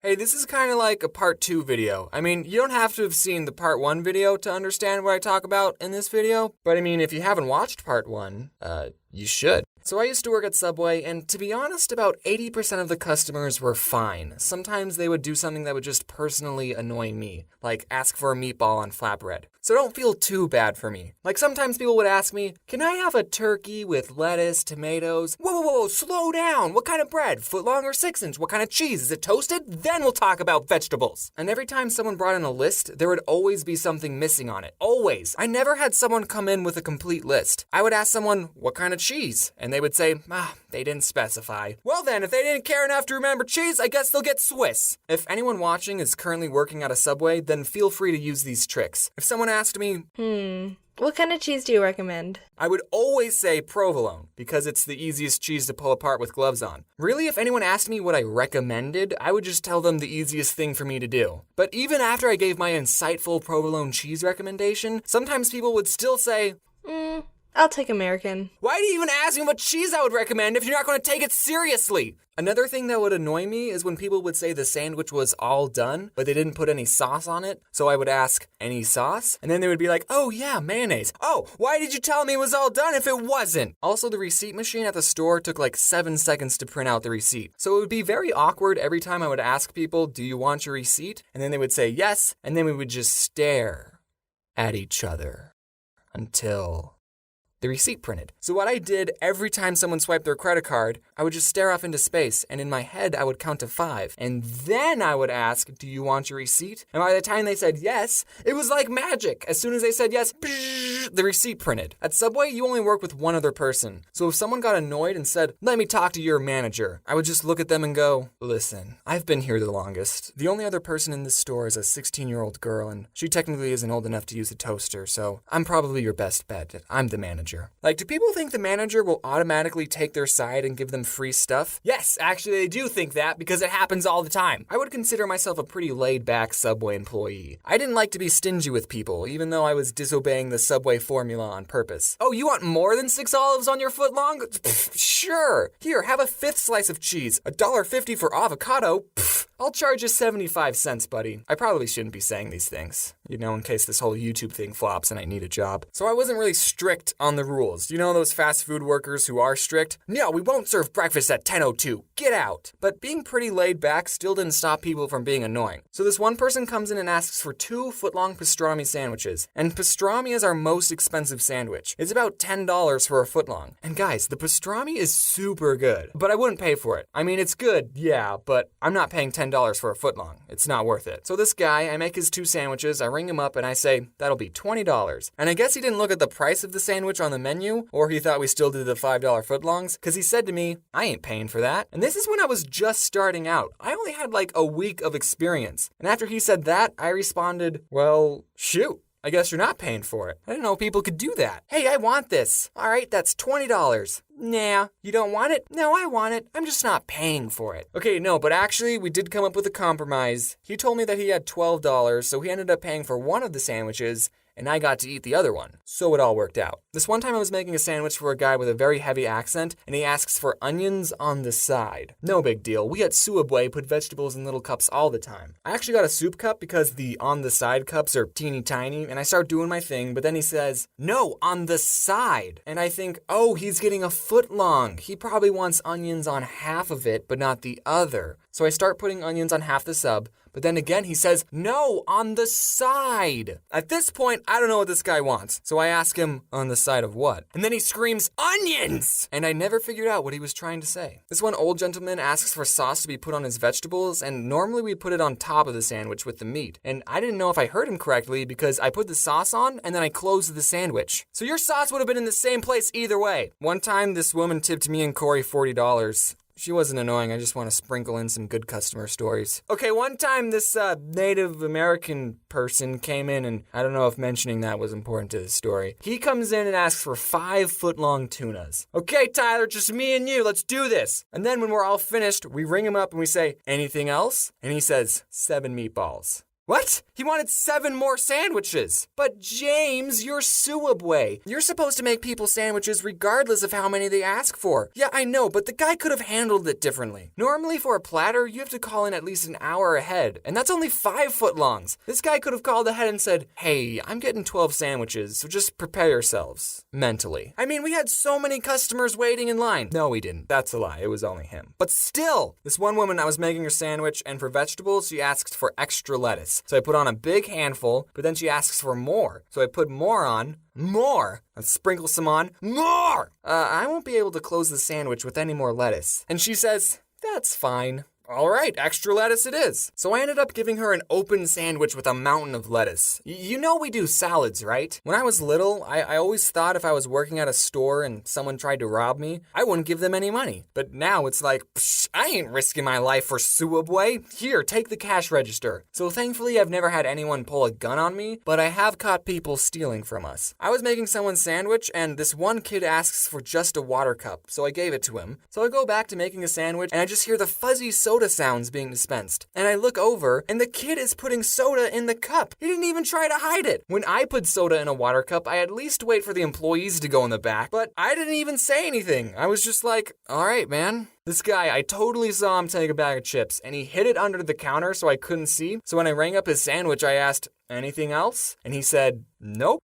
Hey, this is kind of like a part 2 video. I mean, you don't have to have seen the part 1 video to understand what I talk about in this video, but I mean, if you haven't watched part 1, you should. So I used to work at Subway, and to be honest, about 80% of the customers were fine. Sometimes they would do something that would just personally annoy me, like ask for a meatball on flatbread. So don't feel too bad for me. Like sometimes people would ask me, can I have a turkey with lettuce, tomatoes? Whoa, slow down. What kind of bread? Footlong or 6-inch? What kind of cheese? Is it toasted? Then we'll talk about vegetables. And every time someone brought in a list, there would always be something missing on it. Always. I never had someone come in with a complete list. I would ask someone, what kind of cheese? And they would say, they didn't specify. Well then, if they didn't care enough to remember cheese, I guess they'll get Swiss. If anyone watching is currently working at a Subway, then feel free to use these tricks. If someone asked me, what kind of cheese do you recommend? I would always say provolone, because it's the easiest cheese to pull apart with gloves on. Really, if anyone asked me what I recommended, I would just tell them the easiest thing for me to do. But even after I gave my insightful provolone cheese recommendation, sometimes people would still say, I'll take American. why do you even ask me what cheese I would recommend if you're not going to take it seriously? Another thing that would annoy me is when people would say the sandwich was all done, but they didn't put any sauce on it. So I would ask, any sauce? And then they would be like, oh yeah, mayonnaise. Oh, why did you tell me it was all done if it wasn't? Also, the receipt machine at the store took like 7 seconds to print out the receipt. So it would be very awkward every time I would ask people, do you want your receipt? And then they would say yes, and then we would just stare at each other until the receipt printed. So what I did every time someone swiped their credit card, I would just stare off into space, and in my head I would count to 5. And then I would ask, do you want your receipt? And by the time they said yes, it was like magic. As soon as they said yes, the receipt printed. At Subway, you only work with one other person. So if someone got annoyed and said, let me talk to your manager, I would just look at them and go, listen, I've been here the longest. The only other person in this store is a 16-year-old girl, and she technically isn't old enough to use a toaster, so I'm probably your best bet. I'm the manager. Like, do people think the manager will automatically take their side and give them free stuff? Yes, actually they do think that because it happens all the time. I would consider myself a pretty laid-back Subway employee. I didn't like to be stingy with people, even though I was disobeying the Subway formula on purpose. Oh, you want more than 6 olives on your footlong? Sure. Here, have a 5th slice of cheese. $1.50 for avocado? I'll charge you 75 cents, buddy. I probably shouldn't be saying these things, you know, in case this whole YouTube thing flops and I need a job. So I wasn't really strict on the rules. You know those fast food workers who are strict? No, we won't serve breakfast at 10:02. Get out. But being pretty laid back still didn't stop people from being annoying. So this one person comes in and asks for 2 footlong pastrami sandwiches. And pastrami is our most expensive sandwich. It's about $10 for a footlong. And guys, the pastrami is super good, but I wouldn't pay for it. I mean, it's good, yeah, but I'm not paying $10 for a footlong. It's not worth it. So this guy, I make his 2 sandwiches, I ring him up and I say, that'll be $20. And I guess he didn't look at the price of the sandwich on the menu, or he thought we still did the $5 footlongs, because he said to me, I ain't paying for that. And this is when I was just starting out. I only had like a week of experience. And after he said that, I responded, well, shoot. I guess you're not paying for it. I didn't know people could do that. Hey, I want this. All right, that's $20. Nah, you don't want it? No, I want it. I'm just not paying for it. Okay, no, but actually, we did come up with a compromise. He told me that he had $12, so he ended up paying for one of the sandwiches, and I got to eat the other one. So it all worked out. This one time I was making a sandwich for a guy with a very heavy accent, and he asks for onions on the side. No big deal. We at Subway put vegetables in little cups all the time. I actually got a soup cup because the on the side cups are teeny tiny, and I start doing my thing, but then he says, no, on the side. And I think, oh, he's getting a footlong. He probably wants onions on half of it, but not the other. So I start putting onions on half the sub, but then again he says, no, on the side. At this point, I don't know what this guy wants. So I ask him, on the side of what? And then he screams, onions! And I never figured out what he was trying to say. This one old gentleman asks for sauce to be put on his vegetables, and normally we put it on top of the sandwich with the meat. And I didn't know if I heard him correctly because I put the sauce on and then I closed the sandwich. So your sauce would have been in the same place either way. One time this woman tipped me and Corey $40. She wasn't annoying, I just want to sprinkle in some good customer stories. Okay, one time this Native American person came in, and I don't know if mentioning that was important to the story. He comes in and asks for 5 footlong tunas. Okay, Tyler, just me and you, let's do this. And then when we're all finished, we ring him up and we say, anything else? And he says, 7 meatballs. What? He wanted 7 more sandwiches. But James, you're Suabway. You're supposed to make people sandwiches regardless of how many they ask for. Yeah, I know, but the guy could have handled it differently. Normally for a platter, you have to call in at least an hour ahead, and that's only 5 footlongs. This guy could have called ahead and said, hey, I'm getting 12 sandwiches, so just prepare yourselves. Mentally. I mean, we had so many customers waiting in line. No, we didn't. That's a lie. It was only him. But still, this one woman, I was making her sandwich, and for vegetables, she asked for extra lettuce. So I put on a big handful, but then she asks for more. So I put more on, more, and sprinkle some on, more! I won't be able to close the sandwich with any more lettuce. And she says, that's fine. All right, extra lettuce it is. So I ended up giving her an open sandwich with a mountain of lettuce. You know we do salads, right? When I was little, I always thought if I was working at a store and someone tried to rob me, I wouldn't give them any money. But now it's like, psh, I ain't risking my life for Suabway. Here, take the cash register. So thankfully I've never had anyone pull a gun on me, but I have caught people stealing from us. I was making someone's sandwich and this one kid asks for just a water cup, so I gave it to him. So I go back to making a sandwich and I just hear the fuzzy soda sounds being dispensed. And I look over and the kid is putting soda in the cup. He didn't even try to hide it. When I put soda in a water cup, I at least wait for the employees to go in the back, but I didn't even say anything. I was just like, all right, man. This guy, I totally saw him take a bag of chips and he hid it under the counter so I couldn't see. So when I rang up his sandwich, I asked, anything else? And he said, nope.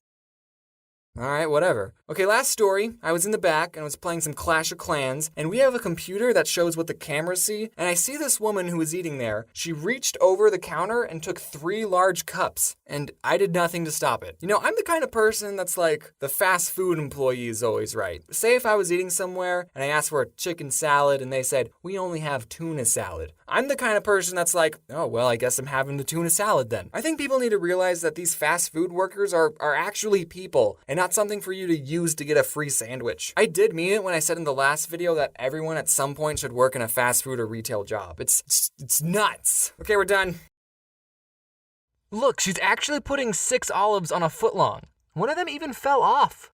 All right, whatever. Okay, last story. I was in the back and was playing some Clash of Clans, and we have a computer that shows what the cameras see, and I see this woman who was eating there. She reached over the counter and took 3 large cups, and I did nothing to stop it. You know, I'm the kind of person that's like, the fast food employee is always right. Say if I was eating somewhere and I asked for a chicken salad and they said, we only have tuna salad. I'm the kind of person that's like, oh, well, I guess I'm having the tuna salad then. I think people need to realize that these fast food workers are actually people and not something for you to use to get a free sandwich. I did mean it when I said in the last video that everyone at some point should work in a fast food or retail job. It's nuts. Okay, we're done. Look, she's actually putting 6 olives on a footlong. One of them even fell off.